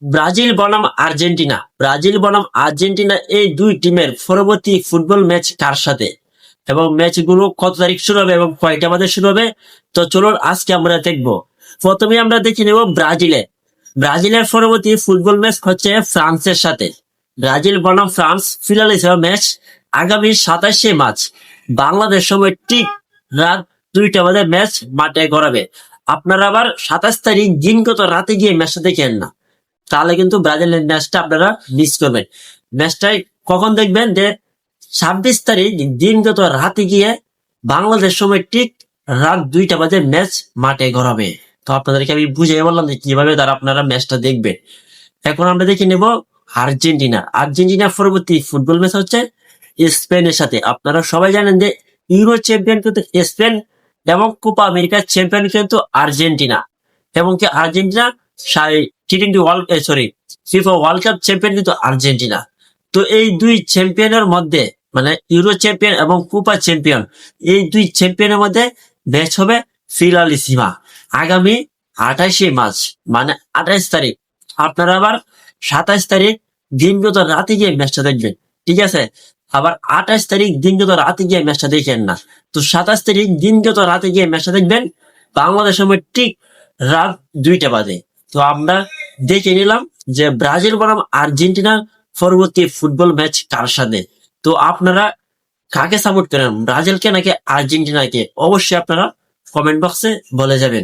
Brazil বনাম Argentina, Brazil বনাম Argentina এই দুই টিমের পরবর্তী ফুটবল ম্যাচ কার সাথে এবং ম্যাচগুলো কত তারিখ শুরু হবে এবং কয়টা বাজে শুরু হবে। তো চলুন আজকে আমরা দেখবো। প্রথমে আমরা দেখে নেব ব্রাজিলের পরবর্তী ফুটবল ম্যাচ হচ্ছে ফ্রান্সের সাথে। ব্রাজিল বনাম ফ্রান্স ফিনাল হিসেবে ম্যাচ আগামী 27শে মার্চ বাংলাদেশ সময় ঠিক রাত 2টা বাজে ম্যাচ মাঠে গড়াবে। আপনারা আবার 27 তারিখ দিনগত রাতে গিয়ে ম্যাচটা দেখেন না, তাহলে কিন্তু ব্রাজিলের ম্যাচটা আপনারা মিস করবেন। ম্যাচটাই কখন দেখবেন যে 26 তারিখ দিনগত রাতে গিয়ে বাংলাদেশ সময় ঠিক রাত 2টা বাজে ম্যাচ মাঠে গড়াবে। তো আপনাদেরকে আমি বুঝিয়ে বললাম যে কিভাবে তারা আপনারা ম্যাচটা দেখবেন। এখন আমরা দেখে নেব আর্জেন্টিনার পরবর্তী ফুটবল ম্যাচ হচ্ছে স্পেনের সাথে। আপনারা সবাই জানেন যে ইউরো চ্যাম্পিয়ন কিন্তু স্পেন এবং কোপা আমেরিকার চ্যাম্পিয়ন কিন্তু আর্জেন্টিনা, এবং কি আর্জেন্টিনা টি-20 ফিফা ওয়ার্ল্ড কাপ চ্যাম্পিয়ন কিন্তু আর্জেন্টিনা। তো এই দুই চ্যাম্পিয়নের মধ্যে মানে ইউরো চ্যাম্পিয়ন এবং কোপা চ্যাম্পিয়ন, এই দুই চ্যাম্পিয়নের মধ্যে ম্যাচ হবে ফিনালিসিমা আগামী 28শে মার্চ, মানে 28 তারিখ। আপনারা আবার 27 তারিখ দিনগত রাতে গিয়ে ম্যাচটা দেখবেন, ঠিক আছে? আবার 28 তারিখ দিনগত রাতে গিয়ে ম্যাচটা দেখেন না। তো 27 তারিখ দিনগত রাতে গিয়ে ম্যাচটা দেখবেন বাংলাদেশ সময় ঠিক রাত 2টা বাজে। তো আমরা দেখে নিলাম যে ব্রাজিল বনাম আর্জেন্টিনার পরবর্তী ফুটবল ম্যাচ কার সাথে। তো আপনারা কাকে সাপোর্ট করেন, ব্রাজিলকে নাকি আর্জেন্টিনাকে? অবশ্যই আপনারা কমেন্ট বক্সে বলে যাবেন।